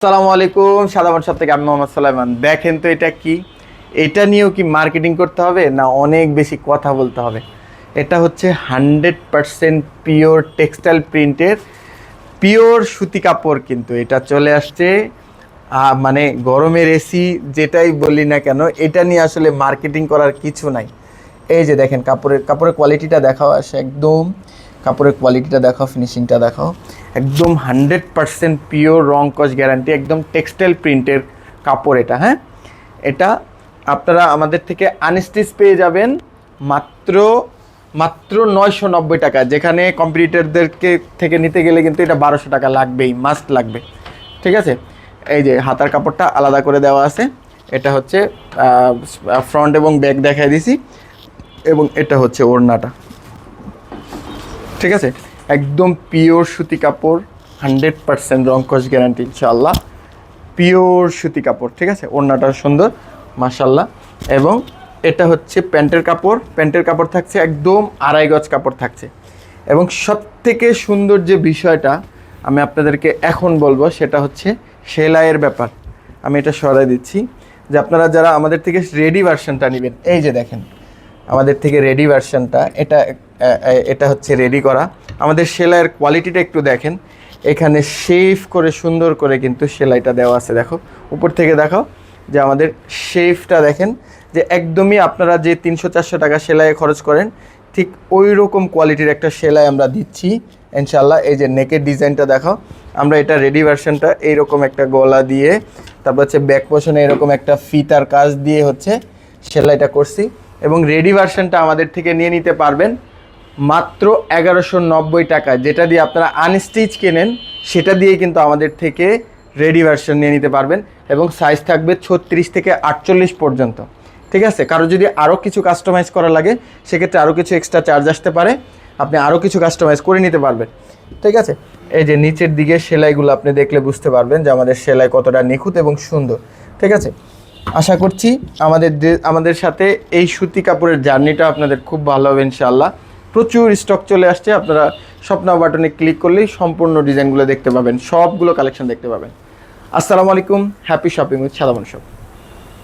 আসসালামু আলাইকুম। সাদামান শপ থেকে আমি মোহাম্মদ সালাইমান। দেখেন তো এটা কি, এটা নিয়েও কি মার্কেটিং করতে হবে না অনেক বেশি কথা বলতে হবে? এটা হচ্ছে 100% পিওর টেক্সটাইল প্রিন্টের পিওর সুতি কাপড়, কিন্তু এটা চলে আসছে মানে গরমের এসি যেটাই বলি না কেন, এটা নিয়ে আসলে মার্কেটিং করার কিছু নাই। এই যে দেখেন কাপড়ের কোয়ালিটিটা দেখাও, আসে একদম কাপড়ের কোয়ালিটিটা দেখাও, ফিনিশিংটা দেখাও, একদম 100% পিওর রং কস গ্যারান্টি, একদম টেক্সটাইল প্রিন্টের কাপড় এটা। হ্যাঁ, এটা আপনারা আমাদের থেকে আনস্টিচ পেয়ে যাবেন মাত্র মাত্র 990 টাকা, যেখানে কম্পিটিটরদেরকে থেকে নিতে গেলে কিন্তু এটা 1200 টাকা লাগবেই, মাস্ট লাগবে। ঠিক আছে, এই যে হাতার কাপড়টা আলাদা করে দেওয়া আছে, এটা হচ্ছে ফ্রন্ট এবং ব্যাক দেখাই দিছি, এবং এটা হচ্ছে ওড়নাটা। ঠিক আছে, একদম পিওর সুতি কাপড়, 100% রং কস গ্যারান্টি ইনশাআল্লাহ, পিওর সুতি কাপড়। ঠিক আছে, ওড়নাটা সুন্দর মাশাআল্লাহ। এবং এটা হচ্ছে প্যান্টের কাপড় থাকছে একদম 2.5 গজ কাপড় থাকছে। এবং সবথেকে সুন্দর যে বিষয়টা আমি আপনাদেরকে এখন বলবো সেটা হচ্ছে সেলাইয়ের ব্যাপার। আমি এটা সরাই দিচ্ছি, যে আপনারা যারা আমাদের থেকে রেডি ভার্সনটা নেবেন, এই যে দেখেন আমাদের থেকে রেডি ভার্সনটা, এটা হচ্ছে রেডি করা। আমাদের সেলাইয়ের কোয়ালিটিটা একটু দেখেন, এখানে শেভ করে সুন্দর করে কিন্তু সেলাইটা দেওয়া আছে। দেখো উপর থেকে দেখো, যে আমাদের শেভটা দেখেন, যে একদমই আপনারা যে 300-400 টাকা সেলাইয়ে খরচ করেন ঠিক ওই রকম কোয়ালিটির একটা সেলাই আমরা দিচ্ছি ইনশাল্লাহ। এই যে নেকের ডিজাইনটা দেখো, আমরা এটা রেডি ভার্সনটা এইরকম একটা গলা দিয়ে, তারপর হচ্ছে ব্যাক পোর্শনে এরকম একটা ফিতার কাজ দিয়ে হচ্ছে সেলাইটা করছি। এবং রেডি ভার্সনটা আমাদের থেকে নিয়ে নিতে পারবেন মাত্র 1190 টাকা, যেটা দিয়ে আপনারা আনস্টিচ কেনেন সেটা দিয়ে কিন্তু আমাদের থেকে রেডি ভার্সন নিয়ে নিতে পারবেন। এবং সাইজ থাকবে 36 থেকে 48 পর্যন্ত। ঠিক আছে, কারো যদি আরও কিছু কাস্টমাইজ করা লাগে সেক্ষেত্রে আরও কিছু এক্সট্রা চার্জ আসতে পারে, আপনি আরও কিছু কাস্টমাইজ করে নিতে পারবেন। ঠিক আছে, এই যে নিচের দিকে সেলাইগুলো আপনি দেখলে বুঝতে পারবেন যে আমাদের সেলাই কতটা নিখুঁত এবং সুন্দর। ঠিক আছে, আশা করছি আমাদের সাথে এই সুতি কাপড়ের জার্নিটা আপনাদের খুব ভালো হবে ইনশাআল্লাহ। প্রচুর স্টক চলে আসছে, আপনারা শপ নাও বাটনে ক্লিক করলেই সম্পূর্ণ ডিজাইনগুলো দেখতে পাবেন, সবগুলো কালেকশন দেখতে পাবেন। আসসালামু আলাইকুম, হ্যাপি শপিং উইথ সাদামান শপ।